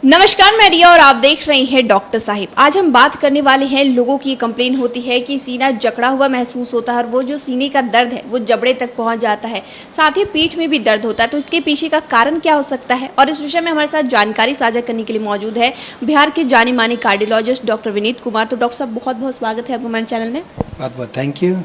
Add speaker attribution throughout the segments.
Speaker 1: नमस्कार, मैं रिया और आप देख रहे हैं डॉक्टर साहिब। आज हम बात करने वाले हैं, लोगों की कंप्लेन होती है कि सीना जकड़ा हुआ महसूस होता है और वो जो सीने का दर्द है वो जबड़े तक पहुंच जाता है, साथ ही पीठ में भी दर्द होता है। तो इसके पीछे का कारण क्या हो सकता है, और इस विषय में हमारे साथ जानकारी साझा करने के लिए मौजूद है बिहार के जाने माने कार्डियोलॉजिस्ट डॉक्टर विनीत कुमार। तो डॉक्टर साहब, बहुत बहुत स्वागत है आपको हमारे चैनल में।
Speaker 2: बहुत बहुत थैंक यू।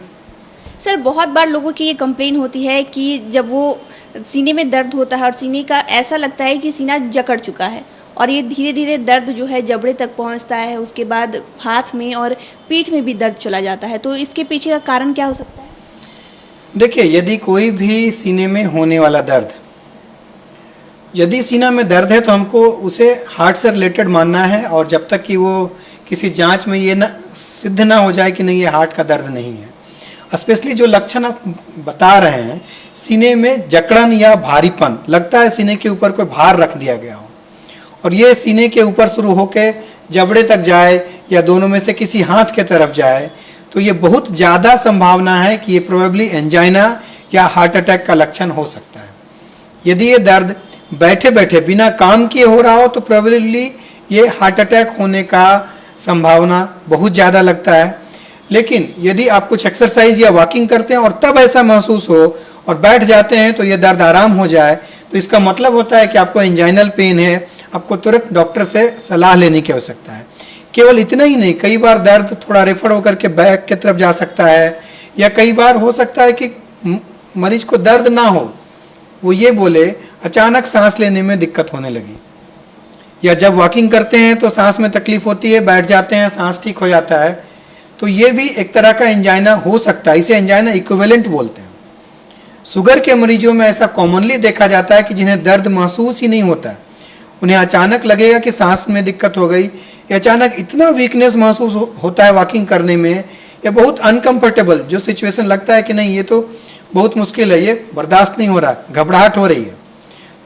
Speaker 1: सर, बहुत बार लोगों की ये कंप्लेन होती है कि जब वो सीने में दर्द होता है और सीने का ऐसा लगता है कि सीना जकड़ चुका है, और ये धीरे धीरे दर्द जो है जबड़े तक पहुंचता है, उसके बाद हाथ में और पीठ में भी दर्द चला जाता है। तो इसके पीछे का कारण क्या हो सकता है?
Speaker 2: देखिए, यदि कोई भी सीने में होने वाला दर्द, यदि सीना में दर्द है तो हमको उसे हार्ट से रिलेटेड मानना है, और जब तक कि वो किसी जांच में ये ना सिद्ध ना हो जाए कि नहीं, ये हार्ट का दर्द नहीं है। स्पेशली जो लक्षण आप बता रहे हैं, सीने में जकड़न या भारीपन, लगता है सीने के ऊपर कोई भार रख दिया गया हो, और ये सीने के ऊपर शुरू होकर जबड़े तक जाए या दोनों में से किसी हाथ के तरफ जाए, तो ये बहुत ज़्यादा संभावना है कि ये प्रोबेबली एंजाइना या हार्ट अटैक का लक्षण हो सकता है। यदि ये दर्द बैठे बैठे बिना काम किए हो रहा हो तो प्रोबेबली ये हार्ट अटैक होने का संभावना बहुत ज़्यादा लगता है। लेकिन यदि आप कुछ एक्सरसाइज या वॉकिंग करते हैं और तब ऐसा महसूस हो और बैठ जाते हैं तो ये दर्द आराम हो जाए, तो इसका मतलब होता है कि आपको एंजाइनल पेन है, आपको तुरंत डॉक्टर से सलाह लेने की आवश्यकता है। केवल इतना ही नहीं, कई बार दर्द थोड़ा रेफर होकर के बैक की तरफ जा सकता है, या कई बार हो सकता है कि मरीज को दर्द ना हो, वो ये बोले अचानक सांस लेने में दिक्कत होने लगी, या जब वॉकिंग करते हैं तो सांस में तकलीफ होती है, बैठ जाते हैं सांस ठीक हो जाता है, तो ये भी एक तरह का एंजाइना हो सकता है। इसे एंजाइना इक्विवेलेंट बोलते हैं। शुगर के मरीजों में ऐसा कॉमनली देखा जाता है कि जिन्हें दर्द महसूस ही नहीं होता, उन्हें अचानक लगेगा कि सांस में दिक्कत हो गई, या अचानक इतना वीकनेस महसूस होता है वॉकिंग करने में, या बहुत अनकंफर्टेबल जो सिचुएशन लगता है कि नहीं ये तो बहुत मुश्किल है, ये बर्दाश्त नहीं हो रहा, घबराहट हो रही है,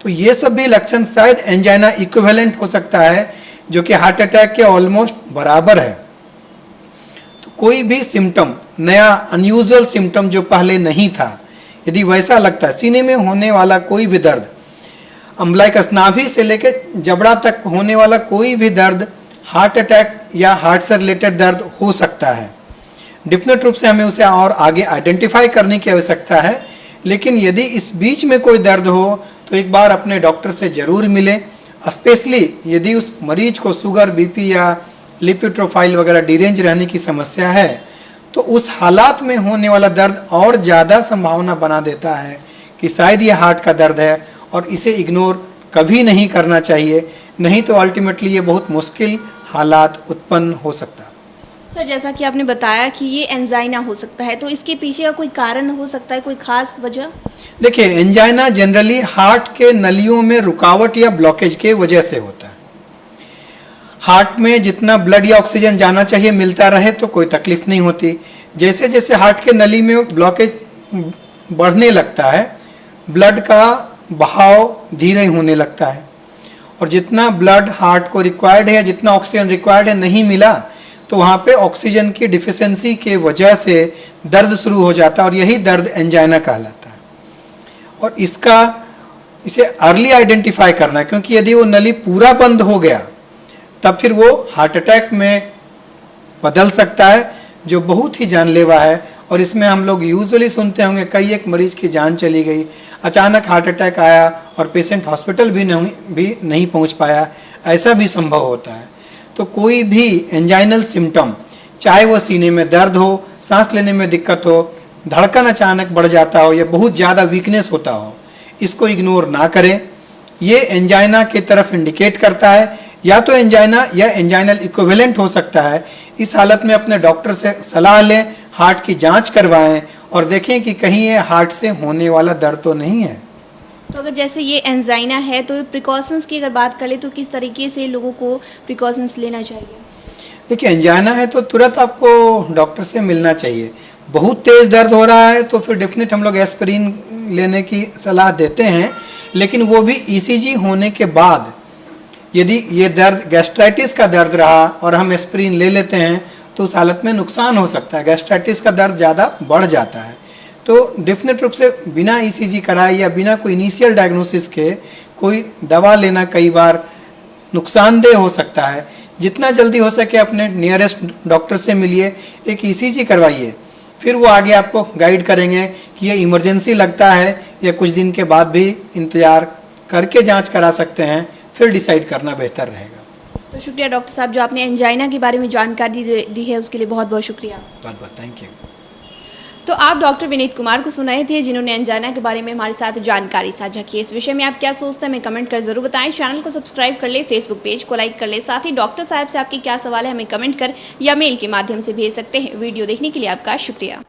Speaker 2: तो ये सब भी लक्षण शायद एंजाइना इक्विवेलेंट हो सकता है, जो कि हार्ट अटैक के ऑलमोस्ट बराबर है। तो कोई भी सिम्टम, नया अनयूजुअल सिम्टम जो पहले नहीं था, यदि वैसा लगता है, सीने में होने वाला कोई भी दर्द, अम्बलाइकस नाभि से लेकर जबड़ा तक होने वाला कोई भी दर्द हार्ट अटैक या हार्ट से रिलेटेड दर्द हो सकता है। डेफिनेट रूप से हमें उसे और आगे आइडेंटिफाई करने की आवश्यकता है। लेकिन यदि इस बीच में कोई दर्द हो तो एक बार अपने डॉक्टर से जरूर मिलें, स्पेशली यदि उस मरीज को शुगर, बीपी या लिपिड प्रोफाइल वगैरह डिरेंज रहने की समस्या है, तो उस हालात में होने वाला दर्द और ज़्यादा संभावना बना देता है कि शायद ये हार्ट का दर्द है, और इसे इग्नोर कभी नहीं करना चाहिए, नहीं तो अल्टीमेटली ये बहुत मुश्किल हालात उत्पन्न हो सकता है।
Speaker 1: सर, जैसा कि आपने बताया कि ये एंजाइना हो सकता है, तो इसके पीछे का कोई कारण हो सकता है, कोई खास वजह?
Speaker 2: देखिए, एंजाइना जनरली हार्ट के नलियों में रुकावट या ब्लॉकेज के वजह से होता है। हार्ट में जितना ब्लड या ऑक्सीजन जाना चाहिए मिलता रहे तो कोई तकलीफ नहीं होती। जैसे जैसे हार्ट के नली में ब्लॉकेज बढ़ने लगता है, ब्लड का बहाव धीरे होने लगता है, और जितना ब्लड हार्ट को रिक्वायर्ड है, जितना ऑक्सीजन रिक्वायर्ड है नहीं मिला, तो वहाँ पे ऑक्सीजन की डिफिशियंसी के वजह से दर्द शुरू हो जाता है, और यही दर्द एंजाइना कहलाता है। और इसे अर्ली आइडेंटिफाई करना है, क्योंकि यदि वो नली पूरा बंद हो गया तब फिर वो हार्ट अटैक में बदल सकता है, जो बहुत ही जानलेवा है। और इसमें हम लोग यूजुअली सुनते होंगे कई एक मरीज की जान चली गई, अचानक हार्ट अटैक आया और पेशेंट हॉस्पिटल भी नहीं पहुंच पाया, ऐसा भी संभव होता है। तो कोई भी एंजाइनल सिम्टम, चाहे वो सीने में दर्द हो, सांस लेने में दिक्कत हो, धड़कन अचानक बढ़ जाता हो, या बहुत ज़्यादा वीकनेस होता हो, इसको इग्नोर ना करें। ये एंजाइना की तरफ इंडिकेट करता है, या तो एंजाइना या एंजाइनल इक्विवेलेंट हो सकता है। इस हालत में अपने डॉक्टर से सलाह लें, हार्ट की जांच करवाएं और देखें कि कहीं ये हार्ट से होने वाला दर्द तो नहीं है।
Speaker 1: तो अगर जैसे ये एंजाइना है, तो प्रिकॉशंस की अगर बात करें तो किस तरीके से लोगों को प्रिकॉशंस लेना चाहिए?
Speaker 2: देखिए, एंजाइना है तो तुरंत आपको डॉक्टर से मिलना चाहिए। बहुत तेज दर्द हो रहा है तो फिर डेफिनेट हम लोग एस्पिरिन लेने की सलाह देते हैं, लेकिन वो भी ईसीजी होने के बाद। यदि ये दर्द गैस्ट्राइटिस का दर्द रहा और हम एस्पिरिन ले लेते हैं तो उस हालत में नुकसान हो सकता है, गैस्ट्राइटिस का दर्द ज़्यादा बढ़ जाता है। तो डेफिनेट रूप से बिना ईसीजी कराए या बिना कोई इनिशियल डायग्नोसिस के कोई दवा लेना कई बार नुकसानदेह हो सकता है। जितना जल्दी हो सके अपने नियरेस्ट डॉक्टर से मिलिए, एक ईसीजी करवाइए, फिर वो आगे आपको गाइड करेंगे कि ये इमरजेंसी लगता है या कुछ दिन के बाद भी इंतजार करके जांच करा सकते हैं, फिर डिसाइड करना बेहतर रहेगा।
Speaker 1: तो शुक्रिया डॉक्टर साहब, जो आपने एंजाइना के बारे में जानकारी दी है उसके लिए बहुत बहुत शुक्रिया।
Speaker 2: बहुत बहुत थैंक यू।
Speaker 1: तो आप डॉक्टर विनीत कुमार को सुनाए थे, जिन्होंने एंजाइना के बारे में हमारे साथ जानकारी साझा की। इस विषय में आप क्या सोचते हैं हमें कमेंट कर जरूर बताएं। चैनल को सब्सक्राइब कर ले, फेसबुक पेज को लाइक कर ले, साथ ही डॉक्टर साहब से आपके क्या सवाल है हमें कमेंट कर या मेल के माध्यम से भेज सकते हैं। वीडियो देखने के लिए आपका शुक्रिया।